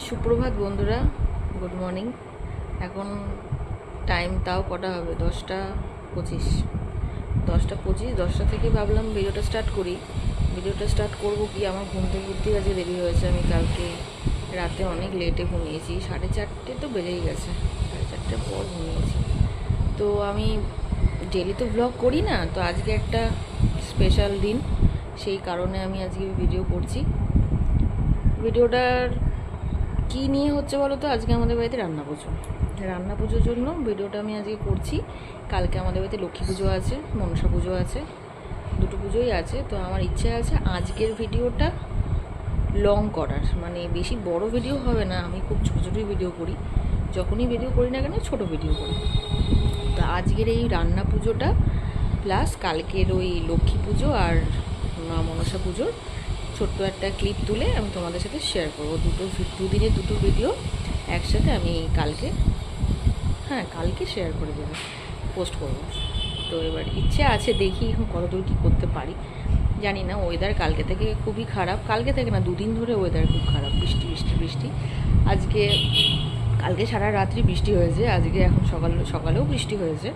সুপ্রভাত বন্ধুরা, good morning. এখন টাইম তাও কটা হবে, 10টা 25। 10টা 25, 10টা থেকে ভাবলাম ভিডিওটা স্টার্ট করি। ভিডিওটা স্টার্ট করব কি, আমার ঘুম থেকে উঠতেই আজকে দেরি হয়েছে। আমি কালকে রাতে অনেক লেটে ঘুমিয়েছি, 4:30 তো বেজেই গেছে, 4:30 পর ঘুমিয়েছি। তো আমি ডেলি তো ব্লগ করি না, তো আজকে একটা স্পেশাল দিন, সেই কারণে আমি আজকে ভিডিও করছি। ভিডিওটার কী নিয়ে হচ্ছে বলো তো, আজকে আমাদের বাড়িতে রান্না পুজোর জন্য ভিডিওটা আমি আজকে করছি। কালকে আমাদের বাড়িতে লক্ষ্মী পুজো আছে, মনসা পুজো আছে, দুটো পুজোই আছে। তো আমার ইচ্ছে আছে আজকের ভিডিওটা লং করার, মানে বেশি বড় ভিডিও হবে না, আমি খুব ছোটো ছোটোই ভিডিও করি, যখনই ভিডিও করি না কেন ছোটো ভিডিও করি। তো আজকের এই রান্না পুজোটা প্লাস কালকের ওই লক্ষ্মী পুজো আর মা মনসা পুজোর ছোট্ট একটা ক্লিপ তুলে আমি তোমাদের সাথে শেয়ার করবো। দুদিনের দুটো ভিডিও একসাথে আমি কালকে শেয়ার করে দেবো, পোস্ট করব। তো এবার ইচ্ছে আছে, দেখি এখন কতদূর কী করতে পারি জানি না। ওয়েদার কালকে থেকে খুবই খারাপ, কালকে থেকে না, দুদিন ধরে ওয়েদার খুব খারাপ, বৃষ্টি বৃষ্টি বৃষ্টি। কালকে সারা রাত্রি বৃষ্টি হয়েছে, আজকে এখন সকালেও বৃষ্টি হয়েছে।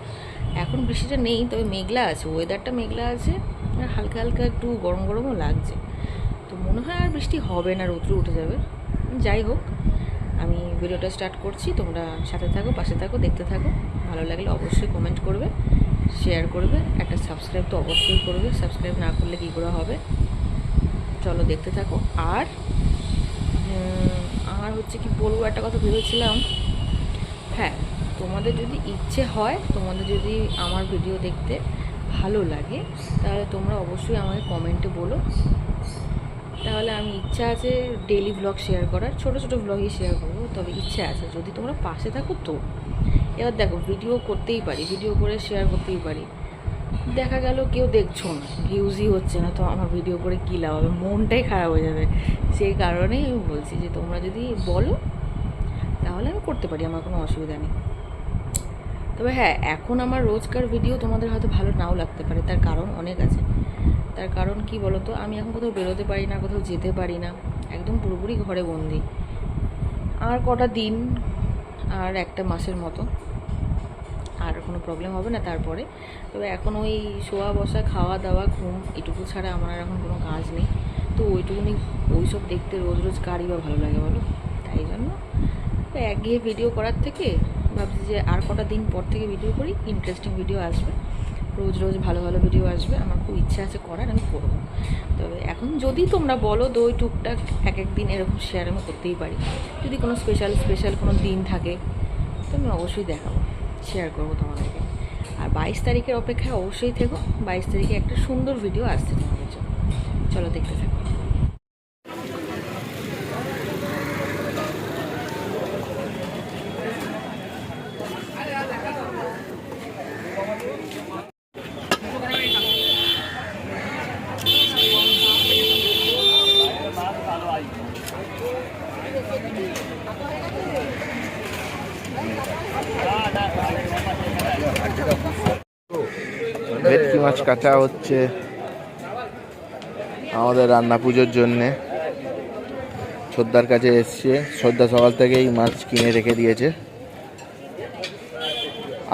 এখন বৃষ্টিটা নেই, তবে মেঘলা আছে, ওয়েদারটা মেঘলা আছে, আর হালকা হালকা একটু গরম গরমও লাগছে। তো মনে হয় আর বৃষ্টি হবে না, রৌদ্র উঠে যাবে। যাই হোক, আমি ভিডিওটা স্টার্ট করছি, তোমরা সাথে থাকো, পাশে থাকো, দেখতে থাকো। ভালো লাগলে অবশ্যই কমেন্ট করবে, শেয়ার করবে, একটা সাবস্ক্রাইব তো অবশ্যই করবে, সাবস্ক্রাইব না করলে কী করে হবে। চলো দেখতে থাকো। আর হচ্ছে কি বলবো, একটা কথা ভেবেছিলাম, হ্যাঁ, তোমাদের যদি ইচ্ছে হয়, তোমাদের যদি আমার ভিডিও দেখতে ভালো লাগে, তাহলে তোমরা অবশ্যই আমাকে কমেন্টে বলো। তাহলে আমি ইচ্ছা আছে ডেইলি ব্লগ শেয়ার করার, ছোটো ছোটো ব্লগই শেয়ার করবো, তবে ইচ্ছে আছে যদি তোমরা পাশে থাকো। তো এবার দেখো, ভিডিও করতেই পারি, ভিডিও করে শেয়ার করতেই পারি, দেখা গেল কেউ দেখছো না, ভিউজই হচ্ছে না, তো আমার ভিডিও করে কী লাভ হবে, মনটাই খারাপ হয়ে যাবে। সেই কারণেই আমি বলছি যে তোমরা যদি বলো তাহলে আমি করতে পারি, আমার কোনো অসুবিধা নেই। তবে হ্যাঁ, এখন আমার রোজকার ভিডিও তোমাদের হয়তো ভালো নাও লাগতে পারে, তার কারণ অনেক আছে। তার কারণ কি বলো তো, আমি এখন কোথাও বেরোতে পারি না, কোথাও যেতে পারি না, একদম পুরোপুরি ঘরে বন্দি। আর কটা দিন, আর একটা মাসের মতো, আর কোনো প্রবলেম হবে না তারপরে। তবে এখন ওই শোয়া বসা খাওয়া দাওয়া ঘুম এটুকু ছাড়া আমার আর এখন কোনো কাজ নেই। তো ওইটুকুনি ওইসব দেখতে রোজ রোজ কারই বা ভালো লাগে বলো। তাই জন্য একঘেয়ে ভিডিও করার থেকে ভাবছি যে আর কটা দিন পর থেকে ভিডিও করি, ইন্টারেস্টিং ভিডিও আসবে, রোজ রোজ ভালো ভালো ভিডিও আসবে। আমার খুব ইচ্ছা আছে করার, আমি করবো। তবে এখন যদি তোমরা বলো তো ওই টুকটাক এক দিন এরকম শেয়ার আমি করতেই পারি। যদি কোনো স্পেশাল কোনো দিন থাকে তো আমি অবশ্যই দেখাবো, শেয়ার করবো তোমাদেরকে। আর 22 তারিখের অপেক্ষায় অবশ্যই থেকো, 22 তারিখে একটা সুন্দর ভিডিও আসছে তোমাদের জন্য। চলো দেখতে থাকো। ভেটকি মাছ কাটা হচ্ছে আমাদের রান্না পুজোর জন্যে। ছোদ্দার কাছে এসছে, ছোদ্দা সকাল থেকেই মাছ কিনে রেখে দিয়েছে।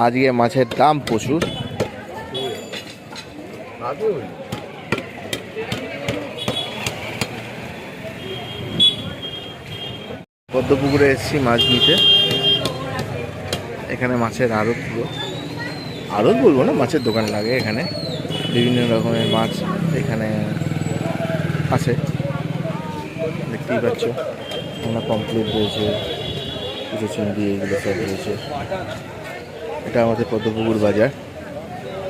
আজকে মাছের দাম প্রচুর। পদ্মপুকুরে এসছি মাছ নিতে। এখানে মাছের আড়ত, পুরো আড়ত বলবো না, মাছের দোকান লাগে এখানে, বিভিন্ন রকমের মাছ এখানে আছে, দেখতেই পাচ্ছ। আমরা কমপ্লিট রয়েছে, কিছু চিংড়ি, এগুলো সব রয়েছে। এটা আমাদের পদ্মপুকুর বাজার,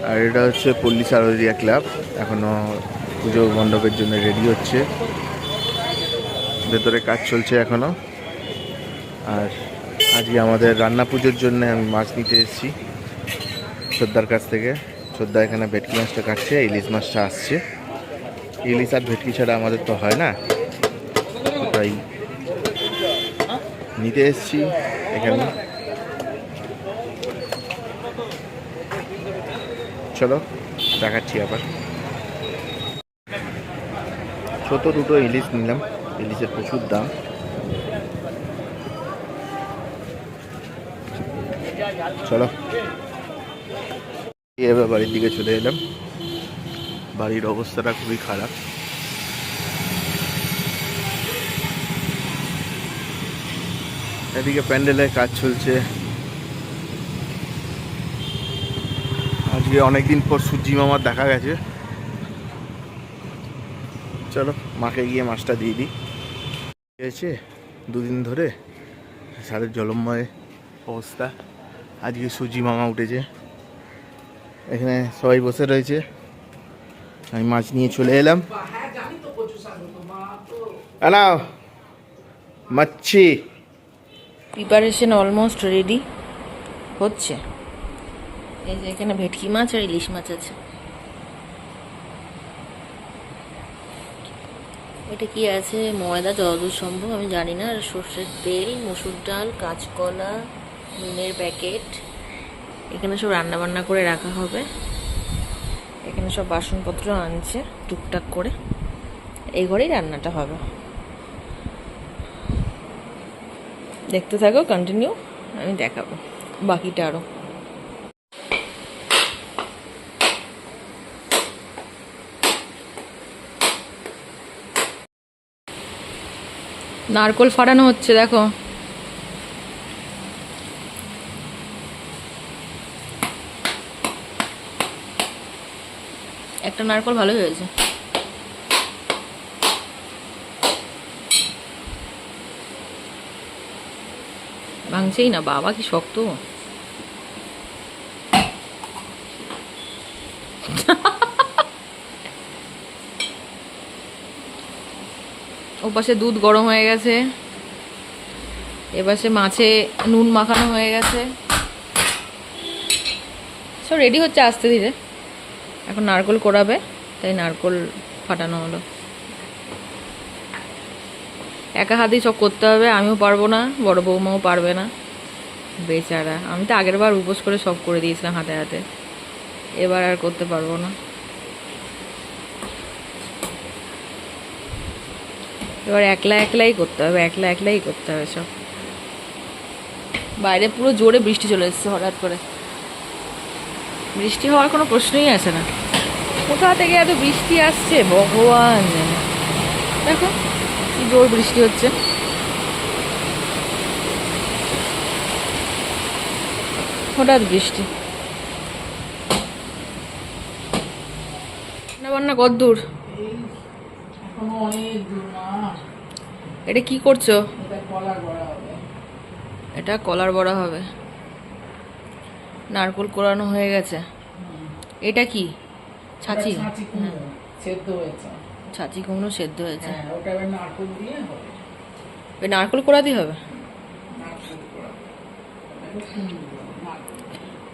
আর এটা হচ্ছে পল্লী শারদীয়া ক্লাব। এখনও পুজো মণ্ডপের জন্য রেডি হচ্ছে, ভেতরে কাজ চলছে এখনও। আর আজকে আমাদের রান্না পুজোর জন্য আমি মাছ নিতে এসেছি ছোদ্দার কাছ থেকে। ছোদ্দা এখানে ভেটকি মাছটা কাটছে, ইলিশ মাছটা আসছে। ইলিশ আর ভেটকি ছাড়া আমাদের তো হয় না, তাই নিতে এসেছি এখানে। চলো দেখাচ্ছি আবার। ছোট দুটো ইলিশ নিলাম, ইলিশের প্রচুর দাম। চলো এবার বাড়ির দিকে চলে এলাম। বাড়ির অবস্থাটা খুবই খারাপ। এদিকে প্যান্ডেলের কাজ চলছে। আজকে অনেকদিন পর সূর্যি মামার দেখা গেছে। চলো মাকে গিয়ে মাছটা দিয়ে দিই। হয়েছে দুদিন ধরে সারের জলময় অবস্থা। আজকে সূর্যি মামা উঠেছে, এখানে সবাই বসে রয়েছে। আমি মাছ নিয়ে চলে এলাম। আনাও মাছি। প্রিপারেশন অলমোস্ট রেডি হচ্ছে। এই যে এখানে ভেটকি মাছ আর ইলিশ মাছ আছে। এটা কি আছে? ময়দা, যতদূর সম্ভব আমি জানি না। আর সর্ষের তেল, মসুর ডাল, কাঁচকলা, নুনের প্যাকেট। এখানে সব রান্না বান্না করে রাখা হবে। এখানে সব বাসনপত্র আনছে টুকটাক করে। এই ঘরেই রান্নাটা হবে। দেখতে থাকো, কন্টিনিউ, আমি দেখাবো বাকিটা আরও। নারকোল ফাটানো হচ্ছে, দেখো। একটা নারকোল ভালোই হয়েছে। ভাঙছেই না, বাবা কি শক্ত। ওপাশে দুধ গরম হয়ে গেছে, এপাশে মাছে নুন মাখানো হয়ে গেছে। সব রেডি হচ্ছে আস্তে ধীরে। এখন নারকোল কোড়াবে, তাই নারকোল ফাটানো হলো। একা হাতেই সব করতে হবে, আমিও পারবো না, বড় বৌমাও পারবে না, বেচারা। আমি তো আগের বার উপোস করে সব করে দিয়েছিলাম হাতে হাতে, এবার আর করতে পারবো না। এবার একলাই করতে হবে, একলাই করতে হবে সব। বাইরে পুরো জোরে বৃষ্টি চলে এসেছে হঠাৎ করে। বৃষ্টি হওয়ার কোনো প্রশ্নই আসে না। কোথা থেকে এত বৃষ্টি আসছে ভগবান জানে। দেখো কি জোর বৃষ্টি হচ্ছে। হঠাৎ বৃষ্টি। রান্না কদ্দূর? এটা কি করছো? এটা কলার বড়া হবে। নারকোল কোরানো হয়ে গেছে। এটা কি? ছাঁচি? ছাঁচি কুমড়ো সেদ্ধ হয়েছে। নারকোল কোড়াতে হবে।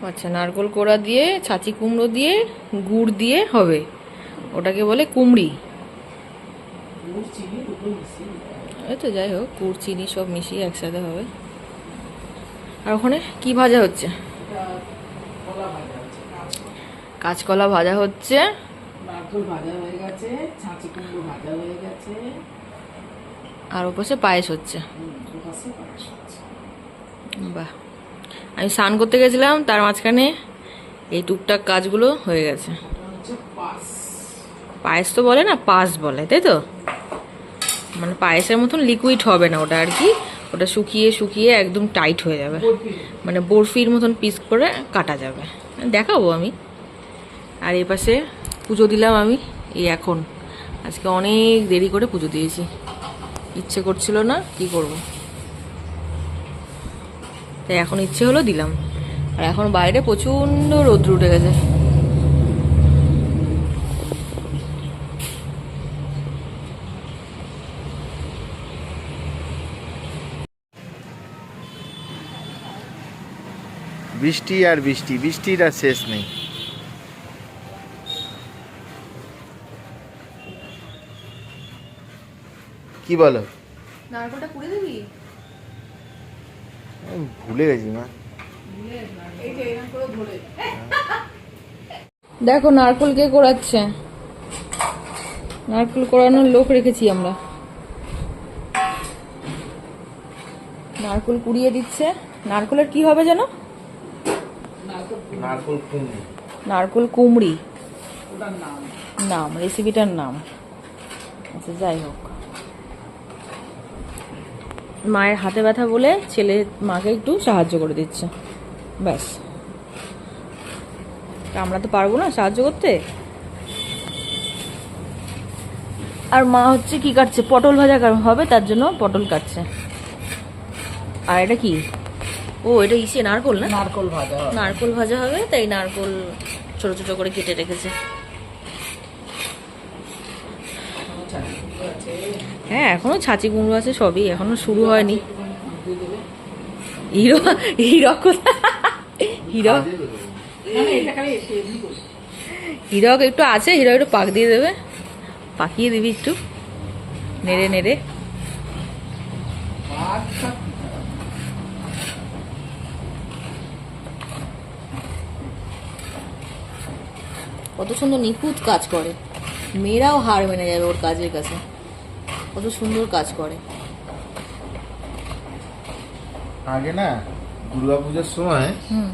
আচ্ছা, নারকোল কোড়া দিয়ে, ছাঁচি কুমড়ো দিয়ে, গুড় দিয়ে হবে। ওটাকে বলে কুমড়ি। এই তো, যাই হোক, গুড় চিনি সব মিশিয়ে একসাথে হবে। আর ওখানে কি ভাজা হচ্ছে? কাঁচকলা ভাজা হচ্ছে, নারকেল ভাজা হয়ে গেছে, ছাঁচি কুমড়ো ভাজা হয়ে গেছে, আর ওপাশে পায়েস হচ্ছে। বাহ, আমি স্নান করতে গেছিলাম, তার মাঝখানে এই টুকটাক কাজগুলো হয়ে গেছে। পায়েস তো বলে না, পাস বলে, তাই তো? মানে পায়েসের মতন লিকুইড হবে না ওটা, আর কি ওটা শুকিয়ে শুকিয়ে একদম টাইট হয়ে যাবে, মানে বরফির মতন পিস করে কাটা যাবে। দেখাবো আমি। আর এই পাশে পুজো দিলাম আমি এই এখন। আজকে অনেক দেরি করে পুজো দিয়েছি, ইচ্ছে করছিল না, কি করব, তাই এখন ইচ্ছে হলো দিলাম। আর এখন বাইরে প্রচণ্ড রোদ্র উঠে গেছে। বৃষ্টি আর বৃষ্টি, বৃষ্টির আর শেষ নেই। কি বলো? নারকলটা পুড়ে দিবি? ভুলে গেছি মা। দেখো নারকল কে কোড়াচ্ছে। নারকল কোড়ানোর লোক রেখেছি আমরা। নারকল কুড়িয়ে দিচ্ছে। নারকলের কি হবে যেন? নারকোল কুমড়ি। নারকোল কুমড়ি ওটার নাম। নাম, রেসিপিটার নাম। আচ্ছা যাই হোক, মায়ের হাতে ব্যথা বলে ছেলে মাকে একটু সাহায্য করে দিচ্ছে, ব্যাস। তা আমরা তো পারবো না সাহায্য করতে। আর মা হচ্ছে কি কাটছে, পটল ভাজা হবে, তার জন্য পটল কাটছে। আর এটা কি, ও এটা ইসে নারকোল না, নারকোল ভাজা হবে। নারকোল ভাজা হবে, তাই নারকোল ছোট ছোট করে কেটে রেখেছে। হ্যাঁ এখনো ছাঁচি কুমড়ো আছে, সবই এখনো শুরু হয়নি। হিরো হিরো হিরো এটা খালি এমনি করে। হিরক একটু আছে, হিরো একটু পাক দিয়ে দেবে, পাকিয়ে দিবি একটু নেড়ে নেড়ে। আচ্ছা, কত সুন্দর নিখুঁত কাজ করে, মেয়েরাও হার মেনে যাবে ওর কাজের কাছে, কত সুন্দর কাজ করে। আগে না দুর্গাপূজার সময় হুম,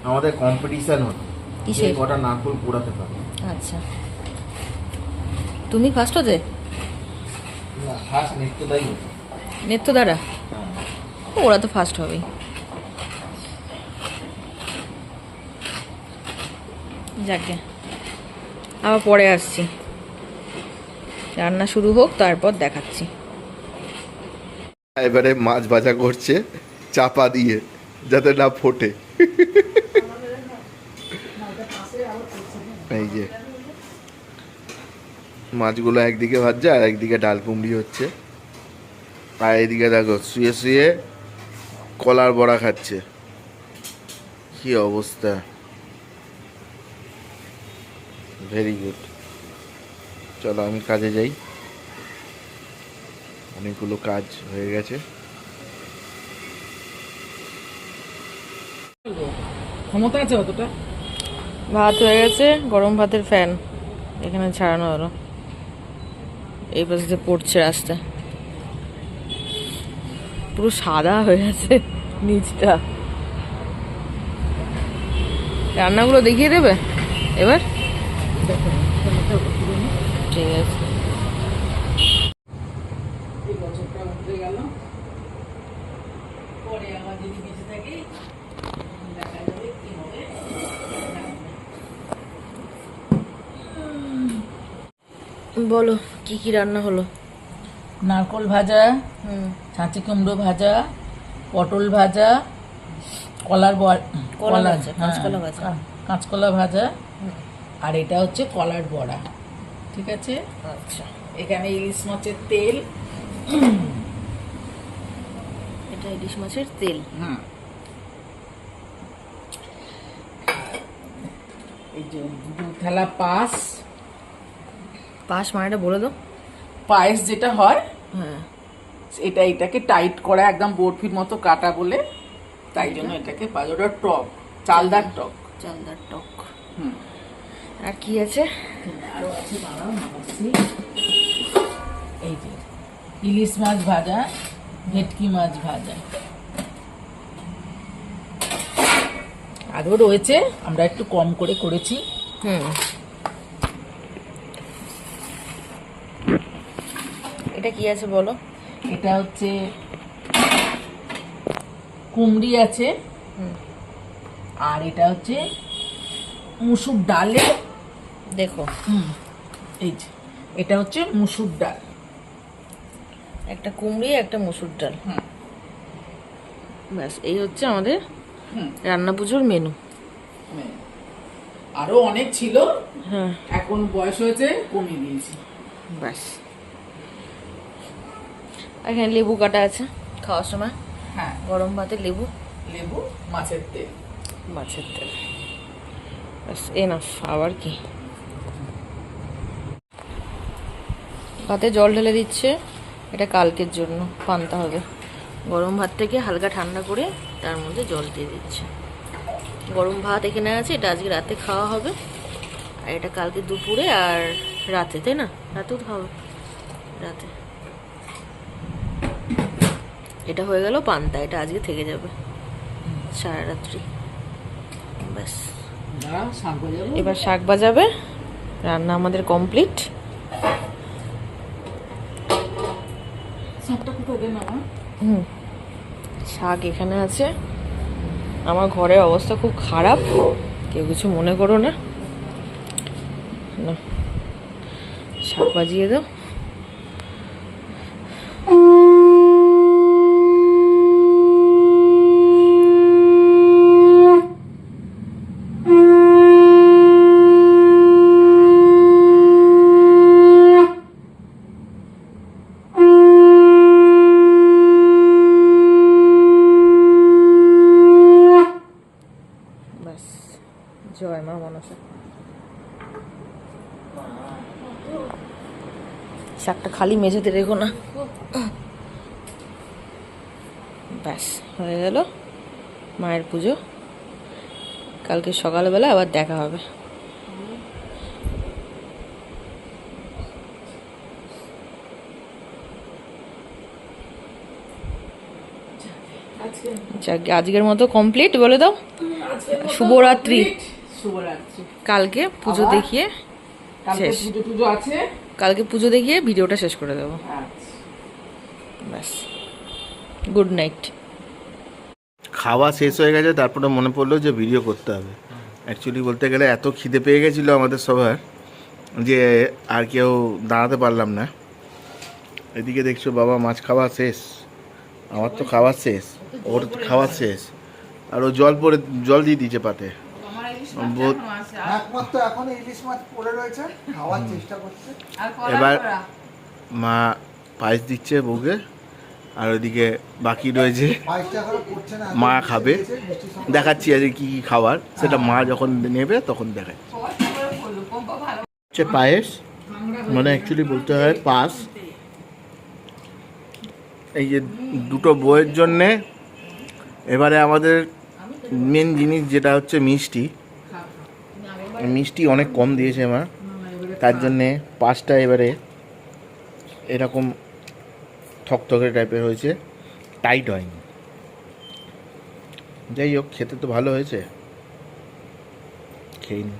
আমাদের কম্পিটিশন হতো, কিসের? কে কটা নারকোল পোড়াতে পারে। আচ্ছা, তুমি ফার্স্ট হতে? না, ফার্স্ট নিত্যদাই হতো। নেত্য দ্বারা ওরা তো ফার্স্ট হবেই। যাকে আবার পরে আসছি, রান্না শুরু হোক তারপর দেখাচ্ছি। এবারে মাছ ভাজা করছে চাপা দিয়ে, যাতে না ফোটে। এই যে মাছগুলো একদিকে ভাজছে আর একদিকে ডাল কুমড়ি হচ্ছে, আর এদিকে দেখো শুয়ে শুয়ে কলার বড়া খাচ্ছে। কি অবস্থা, ভেরি গুড। চলো আমি কাজে যাই, অনেকগুলো কাজ হয়ে গেছে। ক্ষমতা আছে অতটা? ভাত হয়ে গেছে, গরম ভাতের ফ্যান এখানে ছাড়ানো হলো, এই পাশে পড়ছে রাস্তা, পুরো সাদা হয়ে গেছে নিচটা। রান্নাগুলো দেখিয়ে দেবে এবার? ঠিক আছে। এই বছরটা উঠে গেল, পরে আমার যদি বেঁচে থাকি দেখা যাবে কি হবে। বলো কি কি রান্না হলো? নারকোল ভাজা, হুম, ছাঁচি কুমড়ো ভাজা, পটল ভাজা, কলার কলা ভাজা, কাঁচকলা ভাজা। কাঁচকলা ভাজা, আর এটা হচ্ছে কলার বড়া। ঠিক আছে, আচ্ছা, এখানে ইলিশ মাছের তেল। এটা ইলিশ মাছের তেল। হ্যাঁ, এই যে 2 থালা পাস। পাশ মানেটা বলে দাও। পায়েস যেটা হয়, হ্যাঁ, এটাকে টাইট করা, একদম বরফির মতো কাটা বলে, তাই জন্য এটাকে পাস। ওটা টক, চালদার টক। চালদার টক। হুম, আর কি আছে? আরো আছে, দাঁড়াও নামাচ্ছি। এই যে ইলিশ মাছ ভাজা, ভেটকি মাছ ভাজা আরও রয়েছে, আমরা একটু কম করে করেছি। হুম, এটা কি আছে বলো? এটা হচ্ছে কুমড়ি আছে, হুম, আর এটা হচ্ছে মুসুর ডালে। দেখো এই যে এটা হচ্ছে মুসুর ডাল। একটা কুমড়ি, একটা মসুর ডাল। হুম, ব্যাস, এই হচ্ছে আমাদের হুম। রান্না পুজোর মেনু। আরো অনেক ছিল, হ্যাঁ, এখন বয়স হয়েছে কমিয়ে দিয়েছি। ব্যাস। এখানে লেবু কাটা আছে খাওয়ার সময়, হ্যাঁ, গরম ভাতে লেবু, লেবু, মাছের তেল। মাছের তেল, ব্যাস এনাফ। আবার কি, ভাতে জল ঢেলে দিচ্ছে, এটা কালকের জন্য পান্তা হবে। গরম ভাত থেকে হালকা ঠান্ডা করে তার মধ্যে জল দিয়ে দিচ্ছে। গরম ভাত এখানে আছে, এটা আজকে রাতে খাওয়া হবে, আর এটা কালকে দুপুরে আর রাতে, তাই না? রাতেও তো খাওয়া, রাতে। এটা হয়ে গেল পান্তা, এটা আজকে থেকে যাবে সারা রাত্রি। ব্যাস দাঁড়াও, শাক বাজাবো। এবার শাক বাজাবে। রান্না আমাদের কমপ্লিট। শাকটা কোথায় দেন আমার? শাক এখানে আছে। আমার ঘরের অবস্থা খুব খারাপ, কেউ কিছু মনে করো না। না, শাক বাজিয়ে দাও। ব্যাস, জয় মা মনসা। শাকটা খালি মেঝেতে রেখো না। ব্যাস হয়ে গেল মায়ের পুজো। কালকে সকালবেলা আবার দেখা হবে। যাক, আজকের মতো কমপ্লিট বলে দাও। শুভরাত্রি। শুভরাত্রি। কালকে পুজো আবার? দেখিয়ে কালকে শেষ। পুজো টুজো আছে। কালকে পুজো দেখিয়ে ভিডিওটা শেষ করে দেবো। আচ্ছা। ব্যাস, গুড নাইট। খাওয়া শেষ হয়ে গেছে, তারপরে মনে পড়লো যে ভিডিও করতে হবে। অ্যাকচুয়ালি বলতে গেলে এত খিদে পেয়ে গেছিলো আমাদের সবার যে আর কেউ দাঁড়াতে পারলাম না। এদিকে দেখছো বাবা মাছ খাওয়া শেষ, আমার তো খাওয়া শেষ, ওর খাওয়া শেষ, আর ও জল দিয়ে দিয়েছে পাতে। একমাত্র এখন ইলিশ মাছ পড়ে রয়েছে, খাওয়ার চেষ্টা করছে। এবার মা পায়েস দিচ্ছে বউকে, আর ওইদিকে বাকি রয়েছে পায়েসটা এখনো করছে না, মা খাবে। মিষ্টি সব দেখাচ্ছি আজকে কী কী খাবার, সেটা মা যখন নেবে তখন দেখাচ্ছি। হচ্ছে পায়েস, মানে অ্যাকচুয়ালি বলতে হয় পাস। এই যে দুটো বইয়ের জন্যে এবারে আমাদের মেন জিনিস যেটা হচ্ছে মিষ্টি। মিষ্টি অনেক কম দিয়েছে মা, তার জন্যে পাসটা এবারে এরকম থকথকে টাইপের হয়েছে, টাইট হয়নি। যাই হোক, খেতে তো ভালো হয়েছে, খেয়ে নিই।